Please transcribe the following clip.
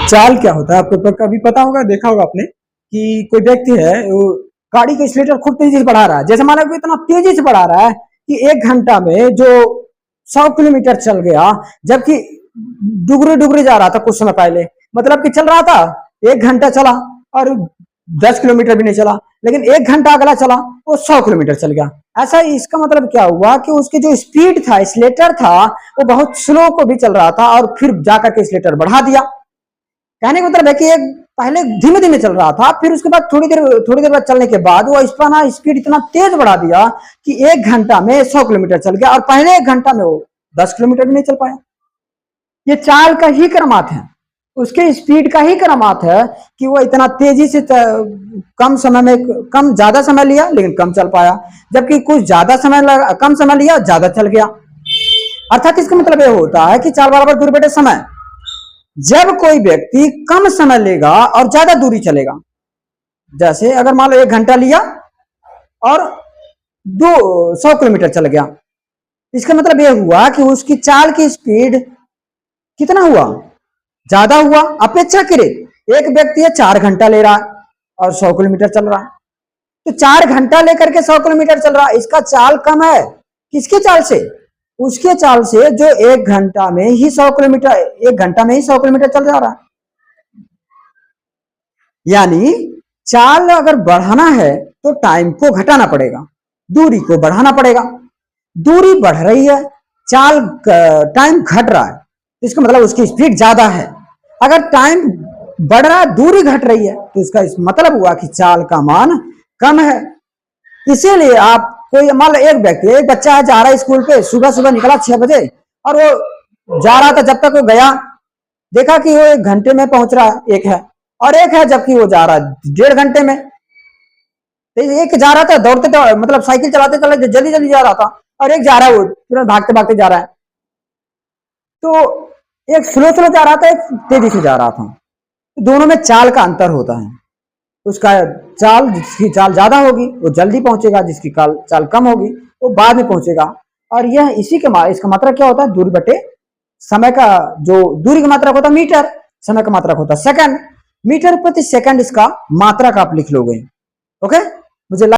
चाल क्या होता है आपको कभी पता होगा, देखा होगा आपने कि कोई व्यक्ति है वो गाड़ी का एक्सीलेटर खूब तेजी से बढ़ा रहा है। जैसे माना कि इतना तेजी से बढ़ा रहा है कि 1 घंटा में जो 100 किलोमीटर चल गया, जबकि डुगरे डुगरे जा रहा था कुछ समय पहले। मतलब कि चल रहा था 1 घंटा चला और 10 किलोमीटर भी नहीं चला, लेकिन 1 घंटा अगला चला वो 100 किलोमीटर चल गया। ऐसा इसका मतलब क्या हुआ कि उसके जो स्पीड था, एक्सीलेटर था, वो बहुत स्लो को भी चल रहा था और फिर जाकर के एक्सीलेटर बढ़ा दिया। कहने का मतलब है कि एक पहले धीमे धीमे चल रहा था, फिर उसके बाद थोड़ी देर बाद चलने के बाद वो अपना स्पीड इतना तेज बढ़ा दिया कि 1 घंटा में 100 किलोमीटर चल गया, और पहले 1 घंटा में वो 10 किलोमीटर भी नहीं चल पाया। ये चाल का ही करामात है, उसके स्पीड का ही करामात है कि वो इतना तेजी से कम समय में कम ज्यादा समय लिया लेकिन कम चल पाया, जबकि कुछ ज्यादा समय लगा, कम समय लिया ज्यादा चल गया। अर्थात इसका मतलब ये होता है कि चाल बराबर दूरी बटे समय। जब कोई व्यक्ति कम समय लेगा और ज्यादा दूरी चलेगा, जैसे अगर मान लो 1 घंटा लिया और 200 किलोमीटर चल गया, इसका मतलब यह हुआ कि उसकी चाल की स्पीड कितना हुआ, ज्यादा हुआ। अपेक्षा करे एक व्यक्ति है 4 घंटा ले रहा है और 100 किलोमीटर चल रहा है, तो 4 घंटा लेकर के 100 किलोमीटर चल रहा है, इसका चाल कम है। किसके चाल से? उसके चाल से जो 1 घंटा में ही 100 किलोमीटर, 1 घंटा में ही 100 किलोमीटर चल जा रहा है। यानी चाल अगर बढ़ाना है तो टाइम को घटाना पड़ेगा, दूरी को बढ़ाना पड़ेगा। दूरी बढ़ रही है, चाल टाइम घट रहा है, इसका मतलब उसकी स्पीड ज्यादा है। अगर टाइम बढ़ रहा है, दूरी घट रही है, तो इसका मतलब हुआ कि चाल का मान कम है। इसीलिए आप कोई मान लो एक व्यक्ति, एक बच्चा है जा रहा है स्कूल पे, सुबह सुबह निकला 6 बजे और वो जा रहा था, जब तक वो गया देखा कि वो 1 घंटे में पहुंच रहा है, एक है, और एक है जबकि वो जा रहा है 1.5 घंटे में। तो एक जा रहा था दौड़ते मतलब साइकिल चलाते चलाते जल्दी जल्दी जा रहा था, और एक जा रहा है वो तुरंत भागते भागते जा रहा है। तो एक स्लो स्लो जा रहा था, एक तेजी से जा रहा था, तो दोनों में चाल का अंतर होता है। उसका चाल, जिसकी चाल ज्यादा होगी वो जल्दी पहुंचेगा, जिसकी चाल कम होगी वो बाद में पहुंचेगा। और यह इसी के इसका मात्रा क्या होता है, दूरी बटे समय का, जो दूरी का मात्रक होता है मीटर, समय का मात्रक होता है सेकंड। मीटर प्रति सेकंड इसका मात्रक आप लिख लोगे। ओके, मुझे